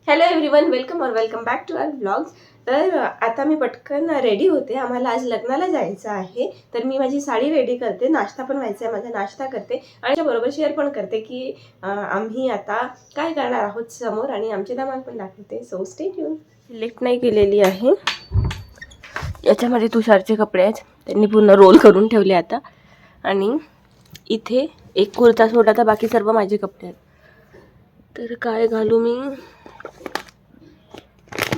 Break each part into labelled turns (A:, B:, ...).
A: Hello everyone, welcome back to our vlogs. तर आता मी पटकन रेडी होते. आम्हाला आज लग्नाला जायचं आहे. तर मी माझी साडी रेडी करते, नाश्ता पण व्हायचा आहे, माझा नाश्ता करते आणि त्याबरोबर शेअर पण करते की आम्ही आता काय करणार आहोत समोर आणि आमचे धमाल पण दाखवते. So stay tune. सिलेक्ट नाही केलेली आहे. याच्यामध्ये तुषारचे कपडे आहेत, त्यांनी पूर्ण रोल करून ठेवले आता. आणि इथे एक कुर्ता सोडा तर बाकी सर्व माझे कपडे आहेत. तर काय घालू मी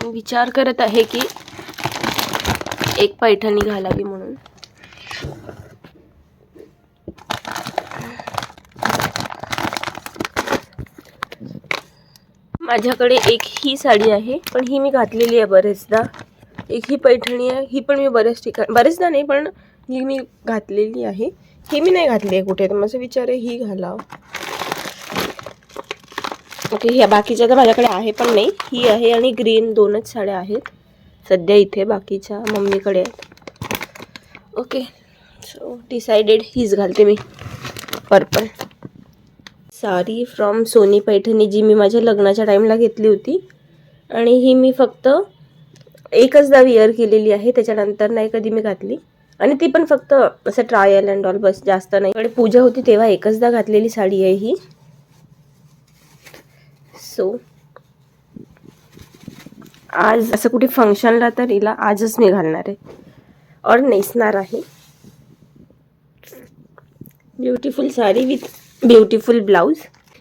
A: विचार करत आहे की एक पैठणी घालावी म्हणून. माझ्याकडे एक ही साडी आहे, पण ही मी घातलेली आहे बरेचदा. एक ही पैठणी आहे, ही पण मी बरेचदा नाही, पण ही मी घातलेली आहे. ही मी नाही घातली आहे कुठे, तर माझा विचार आहे ही घालावं. ओके, ह्या बाकीच्या तर माझ्याकडे आहे पण नाही. ही आहे आणि ग्रीन, दोनच साड्या आहेत सध्या इथे, बाकीच्या मम्मीकडे आहेत. ओके, सो डिसाइडेड हीच घालते मी, पर्पल साडी फ्रॉम सोनी पैठणी, जी मी माझ्या लग्नाच्या टाईमला घेतली होती. आणि ही मी फक्त एकचदा विअर केलेली आहे, त्याच्यानंतर नाही कधी मी घातली. आणि ती पण फक्त असं ट्रायल अँड ऑल, बस, जास्त नाही. इकडे पूजा होती तेव्हा एकचदा घातलेली साडी आहे ही. सो आज असं कुठे फंक्शनला तर हिला आजच मी घालणार आहे और नेसणार आहे. Beautiful sari with beautiful blouse.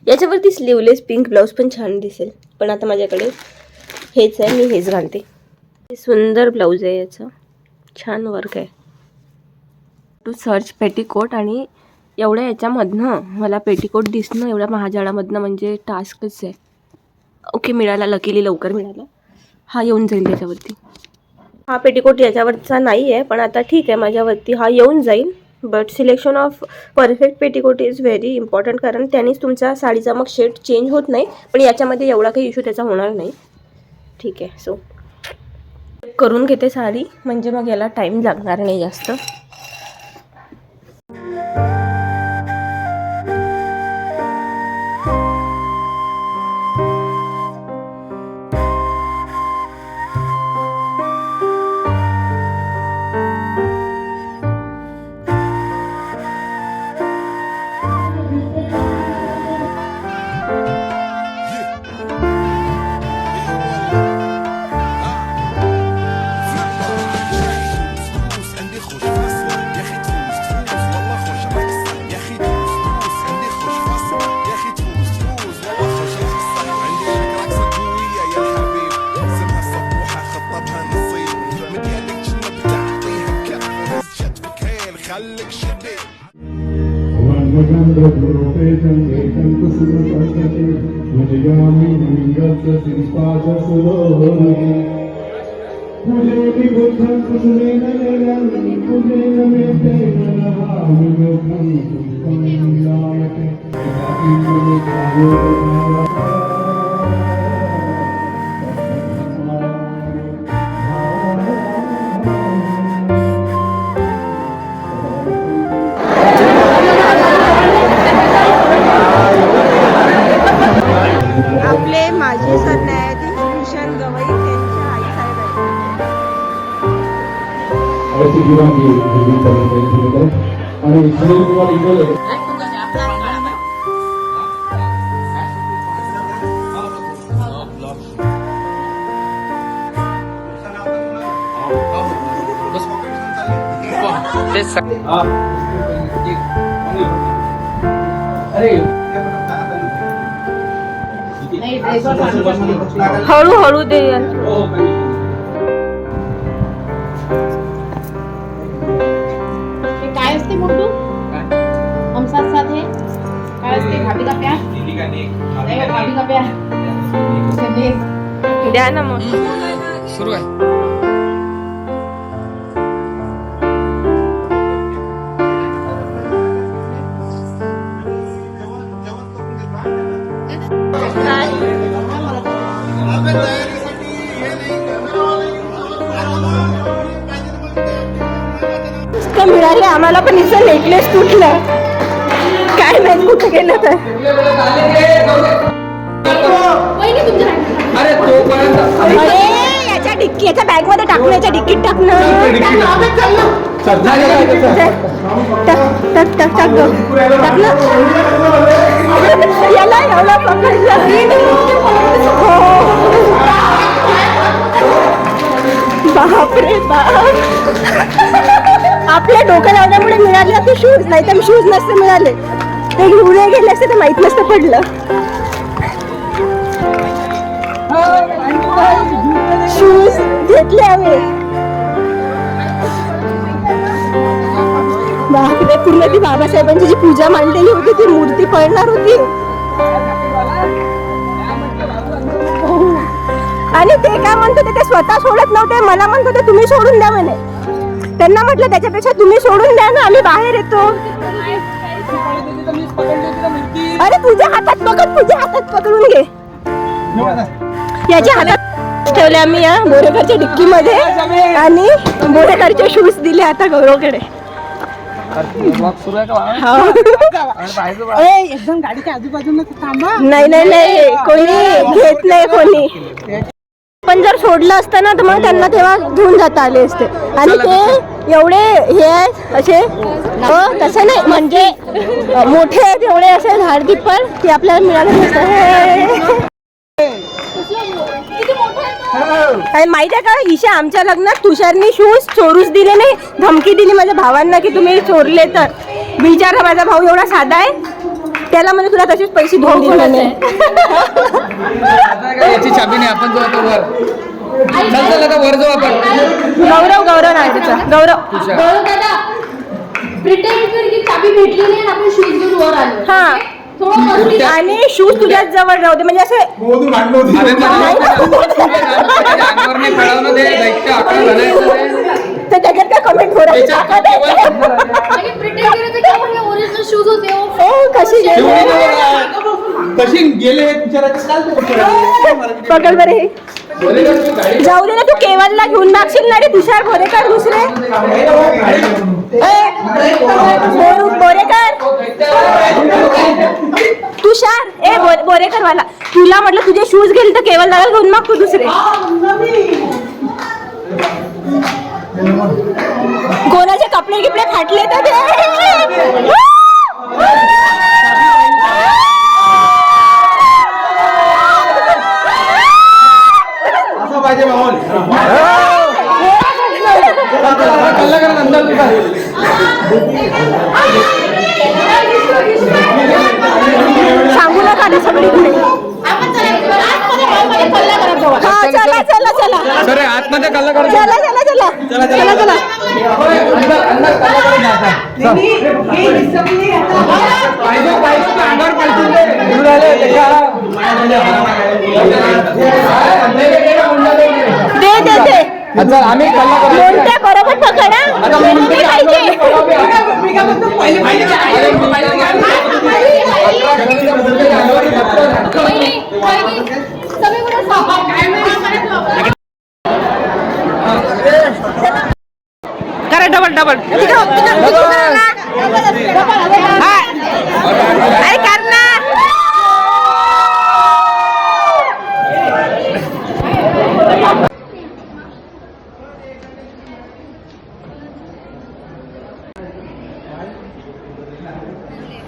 A: याच्यावरती स्लीवलेस पिंक ब्लाऊज पण छान दिसेल, पण आता माझ्याकडे हेच आहे, मी हेच घालते. सुंदर ब्लाऊज आहे, याचं छान वर्क आहे. टू सर्च पेटीकोट, आणि एवढ्या याच्यामधनं मला पेटीकोट दिसणं एवढ्या महाजाळामधनं म्हणजे टास्कच आहे. ओके, मिळाला, लकीली लवकर मिळाला. हा येऊन जाईल त्याच्यावरती. हा पेटीकोट याच्यावरचा नाही आहे, पण आता ठीक आहे, माझ्यावरती हा येऊन जाईल. But selection of perfect petticoat is very important, कारण त्यानेच तुमच्या साडीचा मग शेड चेंज होत नाही. पण याच्यामध्ये एवढा काही इश्यू त्याचा होणार नाही. ठीक आहे, सो करून घेते साडी, म्हणजे मग याला टाईम लागणार नाही जास्त. आपले माजी सरन्यायाधीश भूषण गवई यांच्या आई साहेब हळूहळू दे.
B: काय असते मोठू? हम साथ साथ है. काय असते? भाभी का प्यार. नाही, भाभी का प्यार.
A: द्या ना मग.
C: सुरू आहे.
A: मिळाले आम्हाला, पण हिचं नेकलेस तुटलं. काय माहित कुठे गेलं तर.
B: वहिनी तुमच्या
A: याच्या बॅग मध्ये टाकणं, याच्या डिक्कीत टाकणं. टाक टाक टाक टाक टाकलं. याला एवढं पकडलं. बापरे बाप. आपल्या डोकं लावल्यामुळे मिळाले ते शूज, नाही तर शूज नसते मिळाले. ते घेऊन गेले असते तर माहित नसतं पडलं. शूज घेतले आम्ही. बापरे, पूर्ण ती बाबासाहेबांची जी पूजा मांडलेली होती ती मूर्ती पडणार होती. आणि ते काय म्हणत होते, ते स्वतः सोडत नव्हते, मला म्हणत होते तुम्ही सोडून द्या म्हणे. त्यांना म्हटलं त्याच्यापेक्षा तुम्ही सोडून द्या ना, आम्ही बाहेर येतो. अरे तुझ्या हातात पकड, तुझ्या हातात पकडून घे. याच्या हातात ठेवले आम्ही या बोरेकरच्या डिक्की मध्ये आणि बोरेकरचे शूज दिले आता गौरवकडे.
B: एकदम गाडीच्या आजूबाजूला थांबा.
A: नाही नाही नाही, कोणी घेत नाही कोणी. पण जर सोडलं असतं ना तर मग त्यांना तेव्हा घेऊन जाता आले असते. आणि ते एवढे हे आहेत असे, तसं नाही म्हणजे मोठे आहेत एवढे असे झाडदीप, पण ते आपल्याला मिळालं नसतं. आणि माहिती आहे का, ईशा आमच्या लग्नात तुषारनी शूज चोरूच दिले नाही. धमकी दिली माझ्या भावांना की तुम्ही चोरले तर. बिचारा माझा भाऊ एवढा साधा आहे, त्याला म्हणजे तुला तसेच पैसे घेऊन दिले नाही.
C: याची चाबी नाही, आपण जो आता वर चल आता वर जाऊ आपण.
A: गौरव नाही त्याचं, गौरव
D: दादा प्रिटेंड कर की चाबी भेटली नाही आणि आपण शूज घेऊन वर आलो.
A: हा, आणि शूज तुझ्याच जवळ राहू दे, म्हणजे असे तर त्याच्यात काय कमेंट होणार.
D: प्रिटेंड केलं तर काय म्हणजे ओरिजिनल शूज होते.
A: कशी
C: गेले
A: पकड बरे. हे जाऊ दे ना, तू केवलला घेऊन मागशील ना रे. तुषार बोरेकर दुसरे बोरेकर, तुषार बोरेकर वाला. तुला म्हटलं तुझे शूज गेले तर केवल दादा घेऊन माग तू दुसरे. कोणाचे कपडे गिपडे फाटले तर
C: पाहिजे माहोल.
A: सांगू नका ना सगळीकडे. हा चला चला चला
C: सर आतमध्ये कल्ला करा.
A: चला चला चला चला चला. दे दे दे.
C: आम्ही कल्ला करू.
A: कोणत्या बरोबर पकडा.
C: करा डबल डबल.
A: अरे करना.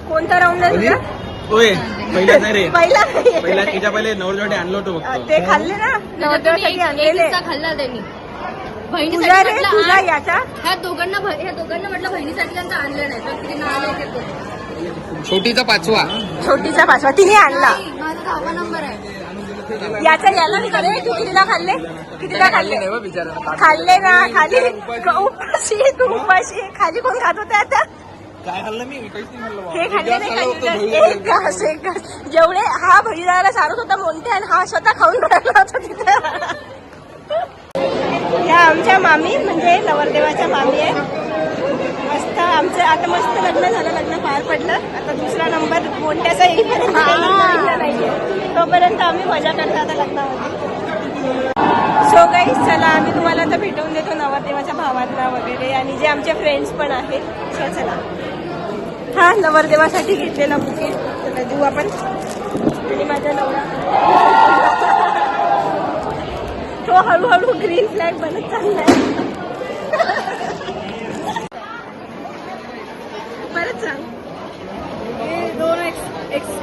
A: कोणता राऊंड आहे तुझा?
E: पहिला नाही रे.
A: पहिला
E: तिच्या पहिले नवरदेवासाठी आणलो होतो फक्त.
A: ते खाल्ले ना नवरदेवासाठी आणलेले.
D: खाल्ला त्यांनी
A: तुझा
D: बहिणीसाठी
A: रे,
D: म्हटलं
A: तुझा
D: आण.
A: याचा.
D: ह्या दोघांना म्हटलं बहिणीसाठी त्यांचं आणलं नाही तर तिने नाव येतो.
C: छोटीचा 5वा.
A: छोटीचा 5वा तिने आणला.
D: माझा 10वा नंबर आहे.
A: याचा याला मी करे. तू कितीदा खाल्ले? कितीदा खाल्ले? खाल्ले ना. खाली उपाशी, तू उपाशी. खाली कोण खात होता आता?
E: काय खाल्लं मी?
A: हे खाल्ले नाही. एक घास एक घास. जेवढे हा भजीदाराला सारत होता मोठे आणि हा स्वतः खाऊन राहिला होता तिथे. ह्या आमच्या मामी म्हणजे नवरदेवाच्या मामी आहे. मस्त आमचं आता मस्त लग्न झालं, लग्न पार पडलं. आता दुसरा नंबर मोठ्याचा येईपर्यंत नाहीये, तोपर्यंत आम्ही मजा करतो आता लग्नामध्ये. सो गाईज चला आम्ही तुम्हाला आता भेटवून देतो नवरदेवाच्या भावांना वगैरे आणि जे आमचे फ्रेंड्स पण आहेत. सो चला. हा नवरदेवासाठी घेतलेला बुके त्याला देऊ आपण. आणि माझा नवरा तो हळूहळू ग्रीन फ्लॅग बनत चाललाय. परत सांग.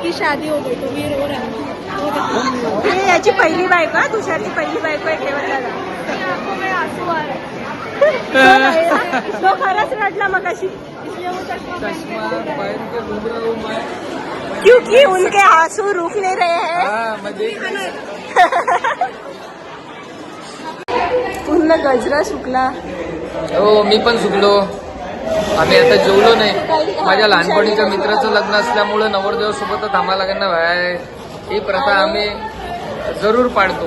B: की शादी हो गई तो मी रो रहा
A: हे याची पहिली बायको हा, तुषारची पहिली बायको आहे केवढला तो खरंच रडला मग अशी. क्योंकि उनके आंसू रुक नहीं रहे हैं. पूर्ण गजरा सुकला.
C: हो मी पण सुकलो. आम्ही आता जेवलो नाही. माझ्या लहानपणीच्या मित्राचं लग्न असल्यामुळे नवरदेव सोबतच आम्हाला लागेल ना बाय. ही प्रथा आम्ही जरूर पाळतो.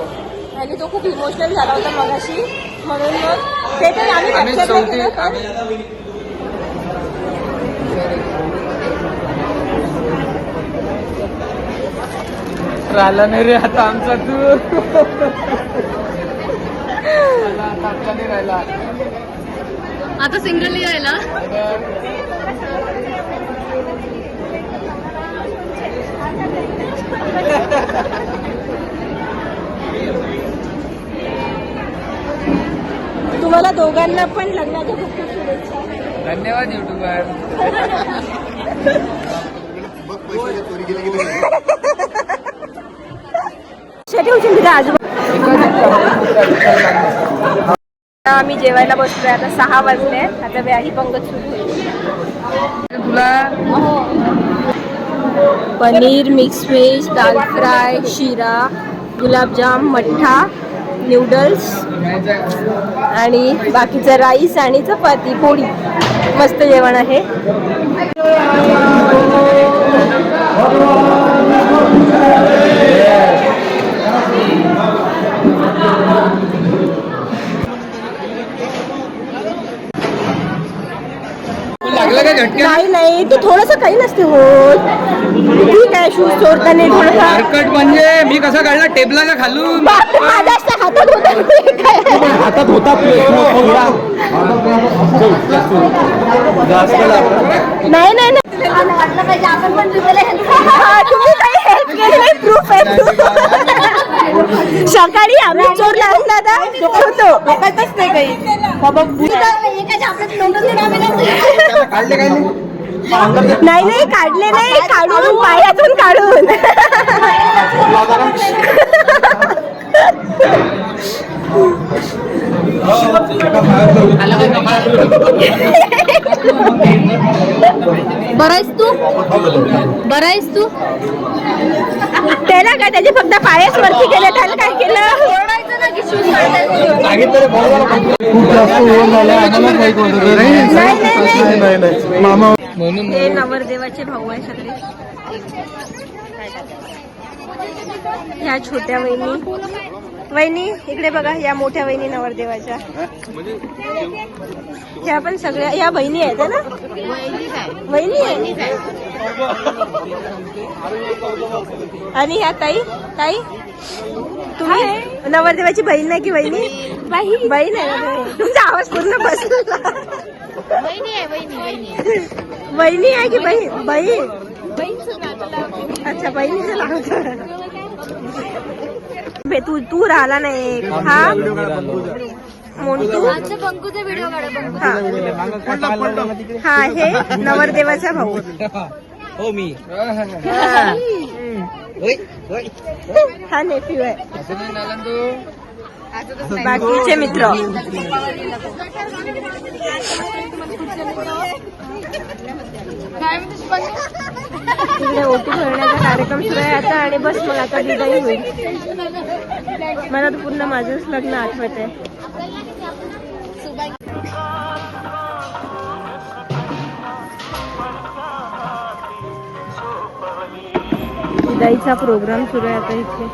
A: आणि तो खूप इमोशनल झाला होता मगाशी, म्हणून मग ते तर
C: आम्ही
A: capture
C: चौथी
A: नाही केलं.
C: आम्ही राहिला नाही रे आता आमचा तू. आता नाही राहिला.
D: आता सिंगल नाही राहिला.
A: तुम्हाला दोघांना पण लग्नाच्या खूप खूप शुभेच्छा.
C: धन्यवाद युट्यूबर.
A: आम्ही जेवायला बसलोय. आता 6 वाजले. आता व्याही पंगत सुरू होईल.
C: तुला
A: पनीर, मिक्स व्हेज, दाल फ्राय, शिरा, गुलाबजाम, मठ्ठा, नूडल्स आणि बाकीचं राईस आणि चपाती पोळी. मस्त जेवण आहे.
C: लागलं का झटके?
A: नाही तू थोडस काही नसते होत. ठीक आहे शूज चोरताना थोडंसं
C: हरकट म्हणजे मी कसा काढला टेबलाच्या खालून.
A: माझ्या हातात होता.
E: हातात होता
A: नाही नाही तुम्ही काही हेल्प केली नाही. प्रूफ आहे. सकाळी आम्ही चोर लावून दादा होतो. नाही काढले नाही. काढून पायातून काढून.
D: बरं आहेस तू
A: त्याला काय त्याचे फक्त पायच वरती केले. त्याला काय केलं.
C: म्हणून
A: हे नवरदेवाचे भाऊ आहे सगळे. ह्या छोट्या वहिनी इकडे बघा. या मोठ्या वहिनी नवरदेवाच्या. ह्या पण सगळ्या या बहिणी आहेत ना. वहिनी आहे. आणि ह्या ताई तुम्ही नवरदेवाची बहीण नाही की वहिनी. बहीण आहे ना. तुमचा आवाज पूर्ण बसला. वहिनी आहे की बहीण. अच्छा बहिणीचं लागतं. तू राहिला नाही. हा मोंटू. हा हे नवरदेवाचा भाऊ.
E: हो मी
A: हा नेफ्यू आहे.
C: असं नाही झालं तू.
A: बाकीचे मित्र. तिकडे ओटी भरण्याचा कार्यक्रम सुरू आहे आता. आणि बस मग आता विदाई होईल. मला तर पूर्ण माझंच लग्न आठवत आहे. विदाईचा प्रोग्राम सुरू आहे आता इथे.